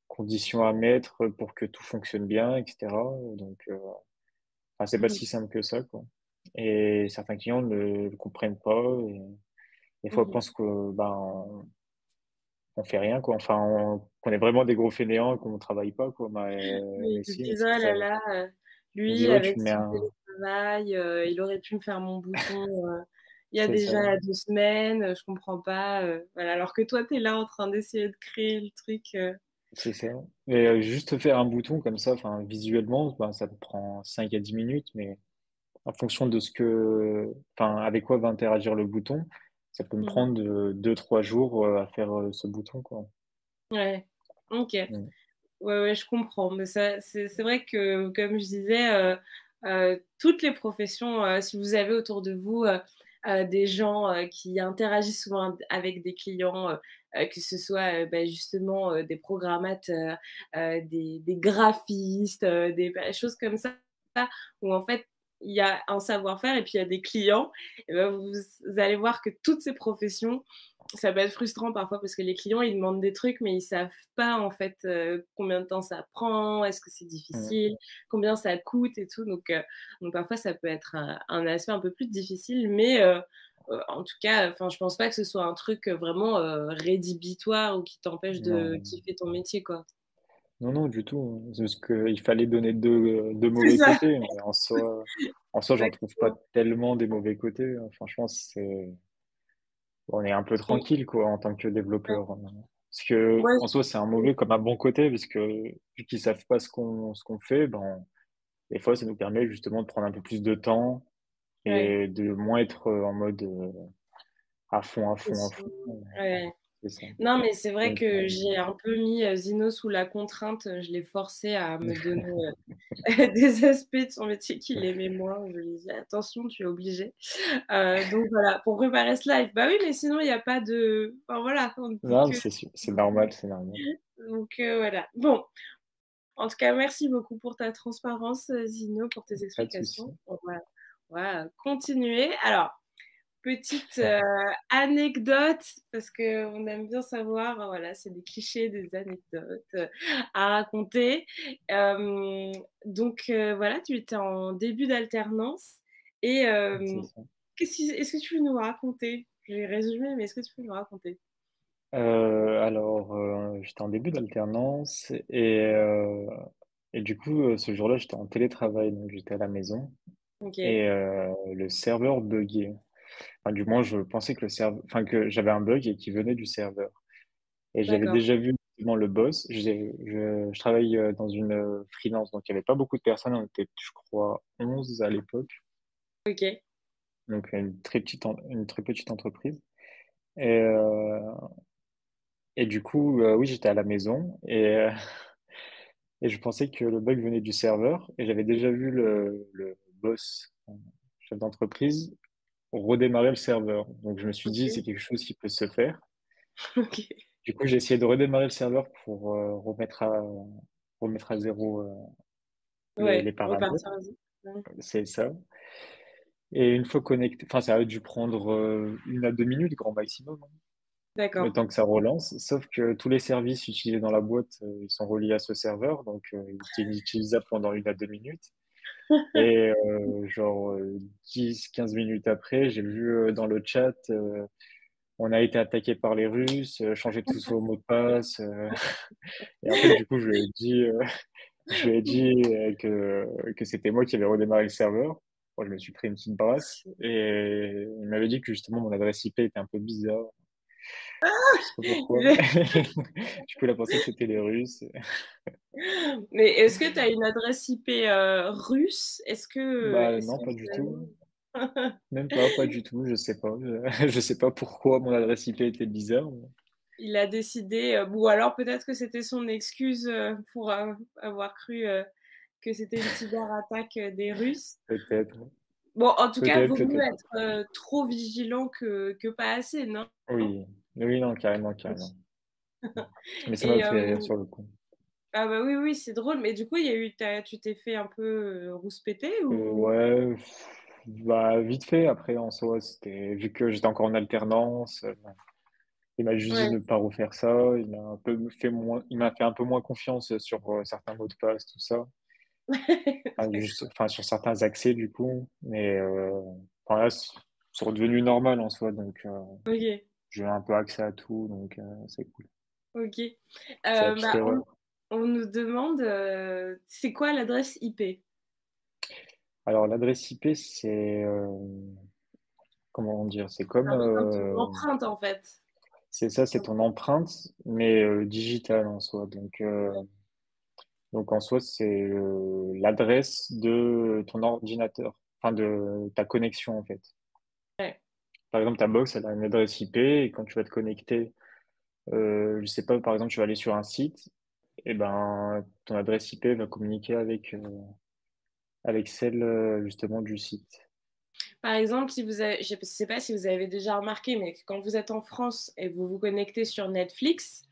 conditions à mettre pour que tout fonctionne bien, etc. Donc, enfin, c'est pas Mmh mh. si simple que ça, quoi. Et certains clients ne le comprennent pas et des fois Mmh. pensent que, ben, on fait rien, quoi. Enfin, qu'on est vraiment des gros fainéants et qu'on travaille pas, quoi. Oui, Mais ils se si, disent: c'est «Oh ça. là là, Ils disent, lui ouais, tu avec me mets son un, télétravail, il aurait pu me faire mon bouton, il y a c'est ça, déjà 2 semaines, je comprends pas», voilà, alors que toi, tu es là en train d'essayer de créer le truc, c'est ça. Et juste faire un bouton comme ça, enfin, visuellement, ben, ça te prend 5 à 10 minutes, mais en fonction de enfin, avec quoi va interagir le bouton, ça peut me mmh mh. prendre 2, 3 jours à faire ce bouton, quoi. Ouais, OK. Mm. Ouais, ouais, je comprends, mais ça c'est vrai que, comme je disais, toutes les professions, si vous avez autour de vous, des gens, qui interagissent souvent avec des clients, que ce soit, bah, justement, des programmateurs, des graphistes, des choses comme ça, où en fait, il y a un savoir-faire et puis il y a des clients et bah, vous allez voir que toutes ces professions, ça peut être frustrant parfois parce que les clients, ils demandent des trucs, mais ils savent pas en fait, combien de temps ça prend, est-ce que c'est Mm. difficile, combien ça coûte et tout. Donc parfois ça peut être un aspect un peu plus difficile, mais en tout cas, enfin, je pense pas que ce soit un truc, vraiment, rédhibitoire ou qui t'empêche de Non. kiffer ton métier, quoi. Non, non, du tout. C'est juste qu'il fallait donner deux C'est mauvais ça, côtés. Mais en soi, j'en trouve pas exactement. tellement des mauvais côtés. Franchement, on est un peu Mmh, tranquille, quoi, en tant que ouais. développeur. Parce que, Ouais, en soi, c'est un mauvais comme un bon côté, parce que, vu qu'ils savent pas ce qu'on fait, ben, des fois, ça nous permet justement de prendre un peu plus de temps ouais. et de moins être en mode à fond, à fond, à Aussi, fond. ouais. c'est ça. Non, mais c'est vrai Donc, que j'ai un peu mis, Zino sous la contrainte, je l'ai forcé à me donner, des aspects de son métier qu'il aimait moins. Je lui ai dit: «Attention, tu es obligé». Donc voilà, pour préparer ce live. Bah oui, mais sinon il y a pas de enfin voilà, on ne dit non, que c'est normal, c'est normal. donc voilà. Bon, en tout cas, merci beaucoup pour ta transparence, Zino, pour tes Pas de souci. explications. On va continuer. Alors, petite, anecdote, parce qu'on aime bien savoir, voilà, c'est des clichés, des anecdotes, à raconter. Hem, donc voilà, tu étais en début d'alternance et C'est ça. est-ce que tu peux nous raconter? J'ai résumé, mais est-ce que tu peux nous raconter? Alors, j'étais en début d'alternance et du coup, ce jour-là, j'étais en télétravail, donc j'étais à la maison OK, et le serveur buggait. Enfin, du moins, je pensais que que j'avais un bug et qui venait du serveur et j'avais d'accord. déjà vu justement le boss. Je travaille, dans une, freelance, donc il y avait pas beaucoup de personnes. On était, je crois, 11 à l'époque, OK, donc une très petite entreprise et heu et du coup, oui, j'étais à la maison et je pensais que le bug venait du serveur et j'avais déjà vu le boss, chef d'entreprise, redémarrer le serveur. Donc je me suis dit: «C'est OK, quelque chose qui peut se faire». OK. Du coup, j'ai essayé de redémarrer le serveur pour, remettre à zéro, les Ouais, paramètres. repartir vas-y. Mmh. C'est ça et une fois connecté, enfin, ça a dû prendre, 1 à 2 minutes grand maximum, hein, le D'accord. temps que ça relance. Sauf que tous les services utilisés dans la boîte, ils sont reliés à ce serveur, donc il était inutilisable pendant 1 à 2 minutes. Et genre, 10-15 minutes après, j'ai vu, dans le chat, on a été attaqué par les Russes, changez tous vos mots de passe, et en fait, du coup, je lui ai dit, que c'était moi qui avais redémarré le serveur. Moi, je me suis pris une petite brasse et il m'avait dit que justement mon adresse IP était un peu bizarre. Je sais pas pourquoi. Du coup, il a pensé que c'était les Russes. Mais est-ce que tu as une adresse IP, russe? Bah, Est-ce non, que pas du tout. finalement Même pas du tout, je sais pas. Je sais pas pourquoi mon adresse IP était bizarre. il a décidé, ou alors peut-être que c'était son excuse, pour, avoir cru, que c'était une cyberattaque, des Russes? Peut-être, Bon, en tout cas, vaut mieux peut-être. être, trop vigilant que pas assez, non? Oui, oui, non, carrément, carrément. Mais ça Et m'a fait rire sur le coup. ah bah, oui, oui, c'est drôle, mais du coup, il y a eu tu t'es fait un peu, rouspéter ou? Ouais, bah, vite fait. Après, en soi, c'était vu que j'étais encore en alternance, il m'a juste dit Ouais. de ne pas refaire ça. Il m'a fait un peu moins confiance sur certains mots de passe, tout ça. Enfin, sur certains accès, du coup. Mais enfin, là, c'est redevenu normal en soi. Donc, OK, j'ai un peu accès à tout. Donc, c'est cool. OK. C'est la petite Bah, erreur. on nous demande, c'est quoi l'adresse IP? Alors, l'adresse IP, c'est comment dire? C'est Ça comme, représente ton empreinte, en fait. c'est ça, c'est ton empreinte, mais digitale en soi. Donc en soi, c'est l'adresse de ton ordinateur, enfin de ta connexion en fait. Ouais. Par exemple, ta box, elle a une adresse IP et quand tu vas te connecter, je sais pas, par exemple, tu vas aller sur un site, et ben ton adresse IP va communiquer avec celle justement du site. Par exemple, si vous avez je sais pas si vous avez déjà remarqué, mais quand vous êtes en France et vous vous connectez sur Netflix,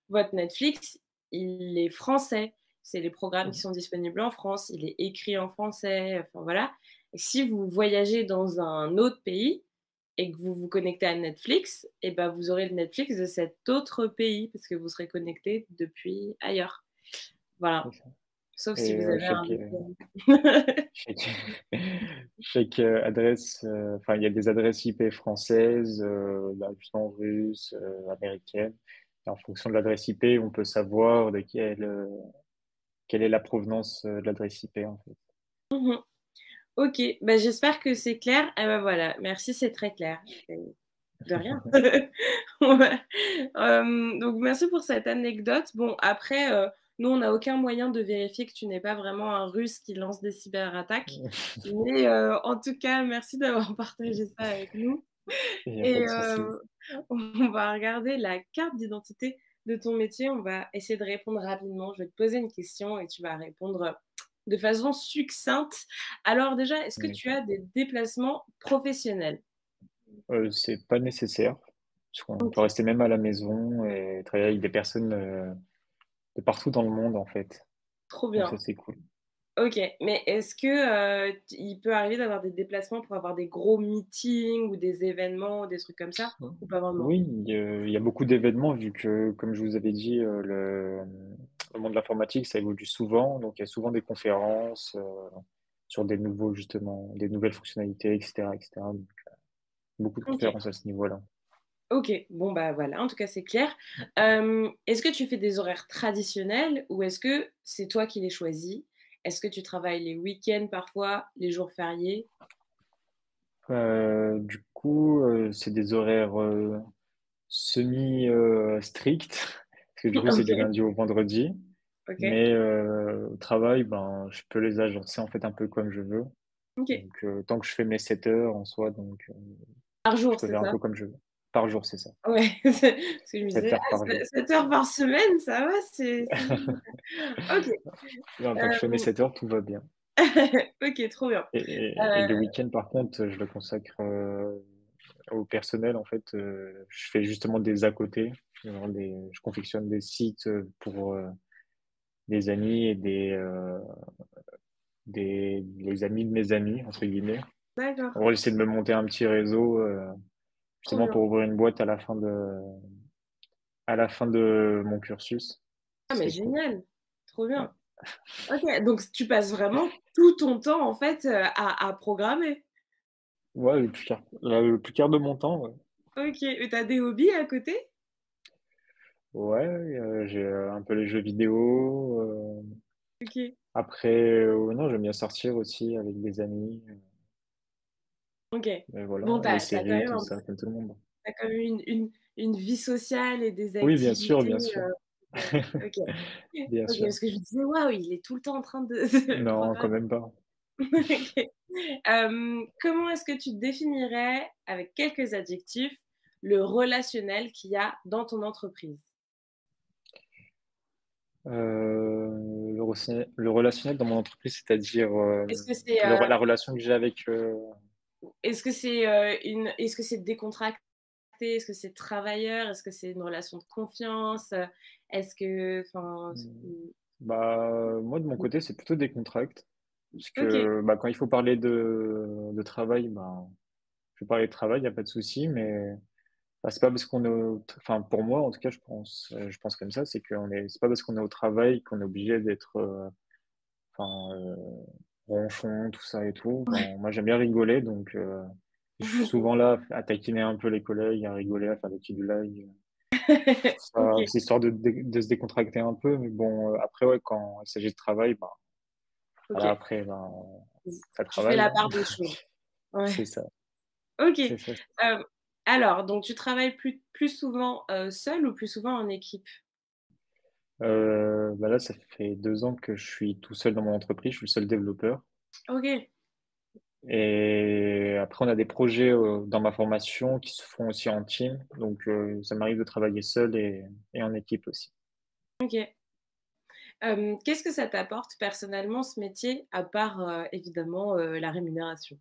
votre Netflix, il est français. C'est les programmes qui sont disponibles en France, il est écrit en français, enfin voilà. Et si vous voyagez dans un autre pays et que vous vous connectez à Netflix, et ben, vous aurez le Netflix de cet autre pays parce que vous serez connecté depuis ailleurs. Voilà. C'est ça. Sauf si Et vous avez un chaque VPN. chaque chaque adresse, enfin il y a des adresses IP françaises, bah, justement russes, américaines. Et en fonction de l'adresse IP, on peut savoir quelle est la provenance, de l'adresse IP, en fait. Mmh. OK, bah, j'espère que c'est clair. Ah bah, voilà, merci, c'est très clair. De rien. Ouais. Donc merci pour cette anecdote. Bon après, nous, on n'a aucun moyen de vérifier que tu n'es pas vraiment un Russe qui lance des cyberattaques. Mais en tout cas, merci d'avoir partagé ça avec nous. Il n'y a pas Et de souci. on va regarder la carte d'identité de ton métier. On va essayer de répondre rapidement. Je vais te poser une question et tu vas répondre de façon succincte. Alors déjà, est-ce que tu D'accord. as des déplacements professionnels? C'est pas nécessaire, parce qu'on peut OK, rester même à la maison et travailler avec des personnes de partout dans le monde, en fait. trop Donc ça, bien. c'est cool. OK, mais est-ce que, il peut arriver d'avoir des déplacements pour avoir des gros meetings ou des événements, des trucs comme ça? Ou pas vraiment? Oui, il y a beaucoup d'événements, vu que, comme je vous avais dit, le monde de l'informatique, ça évolue souvent. Donc, il y a souvent des conférences sur des nouveaux, justement, des nouvelles fonctionnalités, etc., etc. Donc, beaucoup de OK. conférences à ce niveau-là. OK, bon, bah, voilà, en tout cas, c'est clair. Est-ce que tu fais des horaires traditionnels ou est-ce que c'est toi qui les choisis? Est-ce que tu travailles les week-ends parfois, les jours fériés? Du coup, c'est des horaires semi stricts, parce que du coup, c'est du OK, lundi au vendredi. OK, Mais au travail, ben, je peux les agencer en fait un peu comme je veux. OK. Donc, tant que je fais mes 7 heures en soi, donc Par je jour, peux c'est faire un ça? peu comme je veux. Par jour, c'est ça. Ouais, c'est parce que je me 7 disais: heures par «Ah, jour. 7 heures par semaine, ça va, c'est bien». OK, Et tant que je fais mes hem, 7 heures, tout va bien. OK, trop bien. Et le week-end, par contre, je le consacre au personnel. En fait, je fais justement des à côté. Je confectionne des sites pour des amis et les amis de mes amis, entre guillemets. D'accord, En gros, j'essaie de me monter un petit réseau, trop justement bien. pour ouvrir une boîte à la fin de mon cursus. Ah Ce mais serait cool. génial, trop Ouais, bien. OK, donc tu passes vraiment tout ton temps, en fait, à programmer? ouais, le plus clair de mon temps, ouais. OK, et tu as des hobbies à côté? Ouais, j'ai un peu les jeux vidéo. OK, Après, non, j'aime bien sortir aussi avec des amis. OK. Et voilà, Bon, les tu as quand séries, même tout un ça, comme tout le monde. tu quand même une vie sociale et des Oui, bien sûr, activités, bien sûr. OK. OK. Bien OK, sûr. parce que je me disais: «Waouh, il est tout le temps en train de de Non, quand programmer». même pas. OK. Comment est-ce que tu définirais, avec quelques adjectifs, le relationnel qu'il y a dans ton entreprise? Le relationnel dans mon entreprise, c'est-à-dire Est-ce que c'est, la relation que j'ai avec. est-ce que c'est décontracté? Est-ce que c'est travailleur? Est-ce que c'est une relation de confiance? Est-ce que enfin, Hmm, Bah, moi, de mon côté, c'est plutôt des contracts. Parce OK, que bah, quand il faut parler de travail, bah, je vais parler de travail, il n'y a pas de souci, mais bah, c'est pas parce qu'on est enfin, pour moi, en tout cas, je pense comme ça, c'est pas parce qu'on est au travail qu'on est obligé d'être enfin, ronchon, tout ça et tout. ouais. Bon, moi, j'aime bien rigoler, donc je suis souvent là à taquiner un peu les collègues, à rigoler, à faire des petits blagues. OK, C'est histoire de se décontracter un peu, mais bon, après, ouais, quand il s'agit de travail, bah, voilà, OK. après, ben, ça Tu fais travaille, la hein. part des choses. C'est Ouais. ça, OK. c'est ça. Alors donc tu travailles plus souvent, seul ou plus souvent en équipe? Bah là, ça fait 2 ans que je suis tout seul dans mon entreprise, je suis le seul développeur. OK, Et après, on a des projets dans ma formation qui se font aussi en team, donc ça m'arrive de travailler seul et en équipe aussi. OK. Qu'est-ce que ça t'apporte personnellement ce métier, à part, évidemment, la rémunération?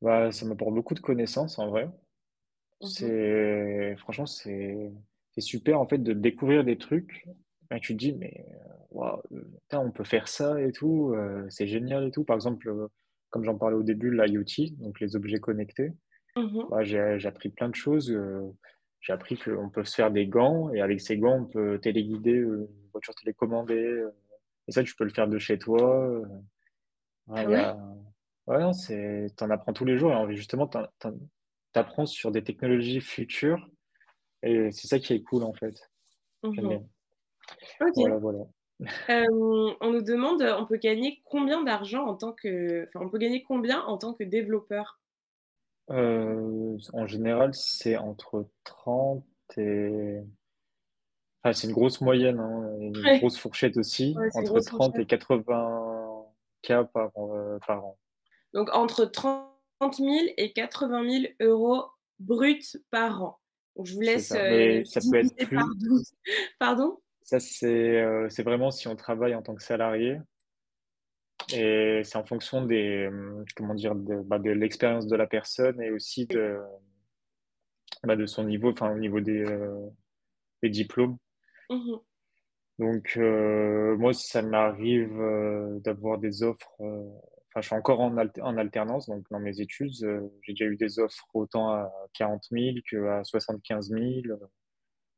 Bah, ça m'apporte beaucoup de connaissances en vrai. Mmh. Franchement, c'est super en fait de découvrir des trucs. Et tu te dis, mais waouh, putain, on peut faire ça et tout, c'est génial et tout. Par exemple, comme j'en parlais au début, l'IoT, donc les objets connectés, Mmh. bah, j'ai appris plein de choses. J'ai appris qu'on peut se faire des gants et avec ces gants, on peut téléguider une voiture télécommandée. Et ça, tu peux le faire de chez toi. Ouais, Ah ouais? ouais, non, t'en apprends tous les jours et justement, t'apprends sur des technologies futures et c'est ça qui est cool en fait. J'aime Mmh. bien. Voilà, OK. voilà. On nous demande, on peut gagner combien d'argent en tant que enfin, on peut gagner combien en tant que développeur? En général, c'est entre 30 et... Enfin, c'est une grosse moyenne, hein, et une Ouais, grosse fourchette aussi, ouais, c'est une entre grosse 30 fourchette. et 80 K par an. Donc entre 30 30 000 et 80 000 euros bruts par an. Donc je vous C'est laisse, ça. Mais ça peut être diviser par plus. 12. Pardon? Ça, c'est vraiment si on travaille en tant que salarié. Et c'est en fonction comment dire, de l'expérience de la personne et aussi de son niveau, enfin, au niveau des diplômes. Mmh. Donc, moi, ça m'arrive d'avoir des offres. Enfin, je suis encore en alternance, donc dans mes études, j'ai déjà eu des offres autant à 40 000 qu'à 75 000.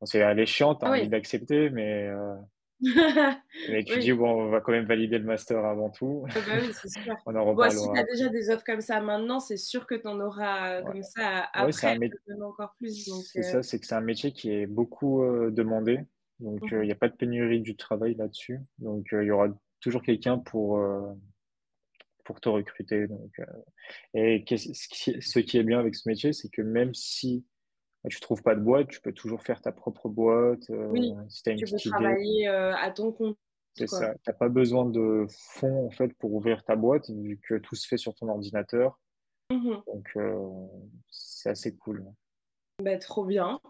Bon, c'est alléchant, t'as Ah envie oui. d'accepter, mais tu dis, Oui. bon, on va quand même valider le master avant tout. Ah bah, oui, c'est sûr. On en Bon, si tu reparlera as déjà après. des offres comme ça maintenant, c'est sûr que tu en auras, Ouais, comme ça ouais, après, même encore plus donc c'est ça, c'est que c'est un métier qui est beaucoup demandé. Donc, il mmh. n'y a pas de pénurie du travail là-dessus. Donc, il y aura toujours quelqu'un pour te recruter. Donc, et ce qui est bien avec ce métier, c'est que même si tu trouves pas de boîte, tu peux toujours faire ta propre boîte. Oui, Si tu as une tu peux petite idée, travailler, à ton compte, c'est quoi. ça. T'as pas besoin de fonds en fait pour ouvrir ta boîte, vu que tout se fait sur ton ordinateur. Mmh. Donc, c'est assez cool. Bah, trop bien.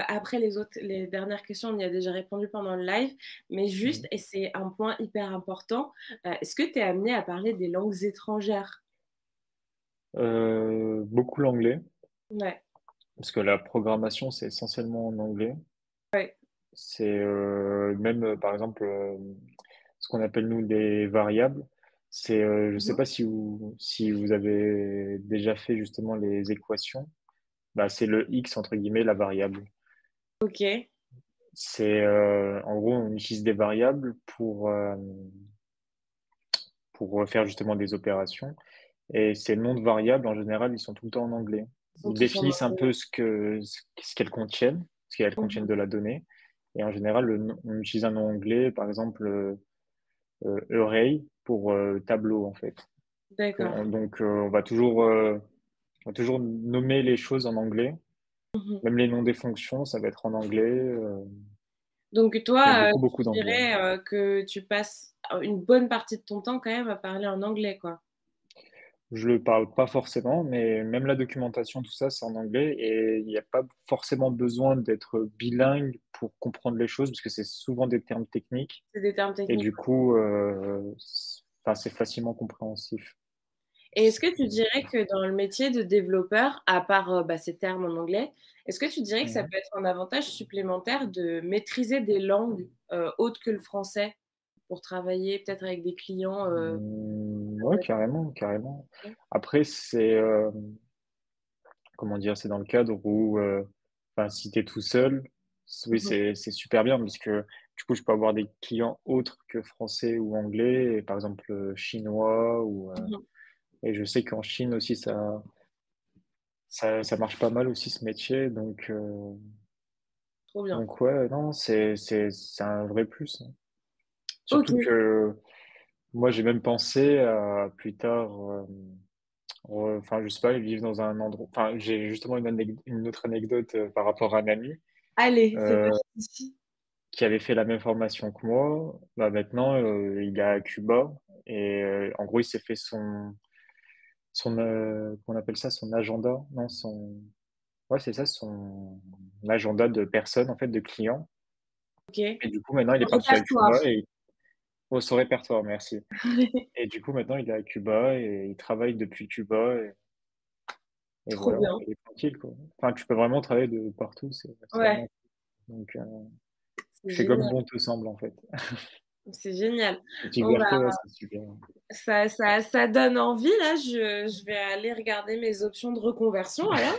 Après les dernières questions, on y a déjà répondu pendant le live, mais juste, Mhm. et c'est un point hyper important, est-ce que tu es amené à parler des langues étrangères? Beaucoup l'anglais, Ouais, parce que la programmation, c'est essentiellement en anglais. ouais. C'est même, par exemple, ce qu'on appelle, nous, des variables. Je ne sais Mmh. pas si vous avez déjà fait justement les équations. Bah, c'est le x, entre guillemets, la variable. OK, En gros, on utilise des variables pour faire justement des opérations. Et ces noms de variables, en général, ils sont tout le temps en anglais. ils sont Ils tous en définissent un anglais. peu ce qu'elles contiennent, ce qu'elles contiennent Mmh. de la donnée. Et en général, on utilise un nom anglais, par exemple, array pour tableau, en fait. D'accord. Donc, on va toujours nommer les choses en anglais. Mmh. Même les noms des fonctions, ça va être en anglais. Donc Mais toi, beaucoup, beaucoup tu d'anglais. dirais, que tu passes, une bonne partie de ton temps quand même à parler en anglais, quoi? Je le parle pas forcément, mais même la documentation, tout ça, c'est en anglais et il n'y a pas forcément besoin d'être bilingue pour comprendre les choses parce que c'est souvent des termes techniques C'est des termes et techniques. du coup, enfin, c'est facilement compréhensif. Et est-ce que tu dirais que dans le métier de développeur, à part, bah, ces termes en anglais, est-ce que tu dirais que ça Mhm. peut être un avantage supplémentaire de maîtriser des langues, autres que le français pour travailler peut-être avec des clients, Ouais, carrément, carrément. Après, comment dire, c'est dans le cadre où, enfin, si tu es tout seul, oui, Mmh. c'est super bien parce que du coup, je peux avoir des clients autres que français ou anglais, et par exemple chinois Mmh. et je sais qu'en Chine aussi, ça marche pas mal aussi ce métier. Trop bien. Donc ouais, non, c'est un vrai plus, hein. Surtout OK. que moi, j'ai même pensé à plus tard, enfin, je sais pas, vivre dans un endroit. Enfin, j'ai justement une autre anecdote par rapport à un ami Allez, c'est euh, parti. qui avait fait la même formation que moi. Bah, maintenant, il est à Cuba et en gros, il s'est fait qu'on appelle ça, son agenda. Non, ouais, c'est ça, son agenda de personnes, en fait, de clients. OK. Et du coup, maintenant, il est Ton parti à Cuba répertoire. et son répertoire, merci. Et du coup, maintenant, il est à Cuba et il travaille depuis Cuba et Trop voilà, bien. il est tranquille, quoi. Enfin, tu peux vraiment travailler de partout, c'est Ouais, vraiment. Donc, c'est fais comme génial, bon te semble, en fait. c'est génial. Cette Bon, bah, liberté, ouais, c'est super. ça donne envie là, je vais aller regarder mes options de reconversion alors.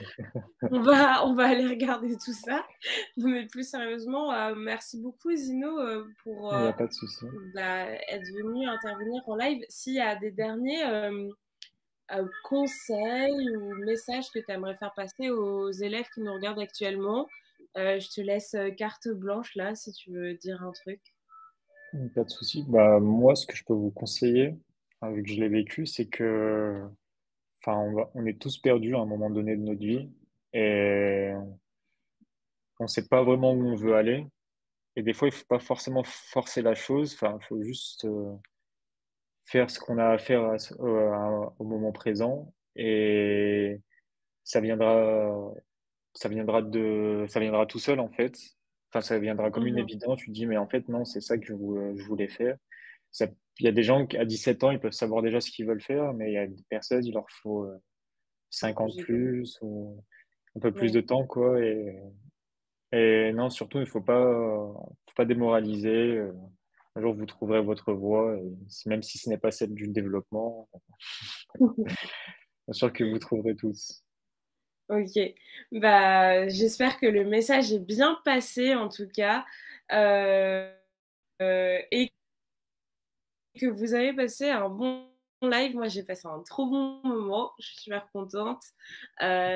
On va aller regarder tout ça. Mais plus sérieusement, merci beaucoup Zino, pour, Il n'y a pas de souci. bah, être venu intervenir en live. S'il y a des derniers, conseils ou messages que tu aimerais faire passer aux élèves qui nous regardent actuellement, je te laisse, carte blanche là, si tu veux dire un truc. Pas de souci. Bah, moi, ce que je peux vous conseiller, hein, vu que je l'ai vécu, c'est que, enfin, on est tous perdus à un moment donné de notre vie et on ne sait pas vraiment où on veut aller. Et des fois, il faut pas forcément forcer la chose. Enfin, il faut juste faire ce qu'on a à faire au moment présent et ça viendra, ça viendra tout seul en fait. Enfin, ça viendra comme une Mmh. évidence. Tu te dis, mais en fait, non, c'est ça que je voulais faire. Ça, il y a des gens qui, à 17 ans, ils peuvent savoir déjà ce qu'ils veulent faire, mais il y a des personnes, il leur faut 5 ans de Plus de temps. plus ou un peu plus de Oui. temps, quoi. Et non, surtout, il faut pas démoraliser. Un jour, vous trouverez votre voie, et même si ce n'est pas celle du développement, bien sûr que vous trouverez tous. OK. Bah, j'espère que le message est bien passé en tout cas, heu et que vous avez passé un bon live. Moi, j'ai passé un trop bon moment. Je suis super contente.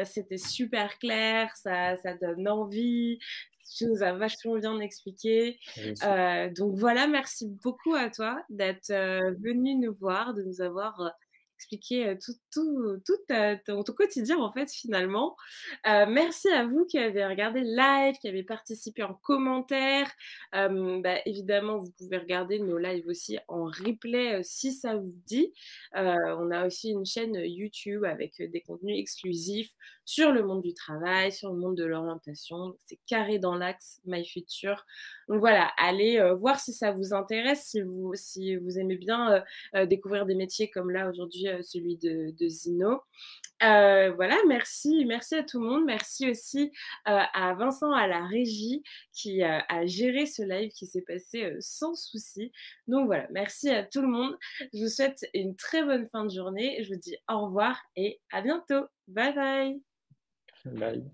C'était super clair, ça donne envie. Tu nous as vachement bien expliqué. Aussi. Donc voilà, merci beaucoup à toi d'être, venu nous voir, de nous avoir, expliqué, tout ton quotidien, en fait, finalement. Merci à vous qui avez regardé le live, qui avez participé en commentaire. Bah, évidemment, vous pouvez regarder nos lives aussi en replay, si ça vous dit. On a aussi une chaîne YouTube avec, des contenus exclusifs sur le monde du travail, sur le monde de l'orientation. C'est Carré dans l'axe My Future. Donc voilà, allez, voir si ça vous intéresse, si vous aimez bien, découvrir des métiers comme là aujourd'hui, celui de Zino. Voilà, merci à tout le monde. Merci aussi, à Vincent à la régie qui, a géré ce live qui s'est passé, sans souci. Donc voilà, merci à tout le monde. Je vous souhaite une très bonne fin de journée. Je vous dis au revoir et à bientôt. Bye bye. Bye.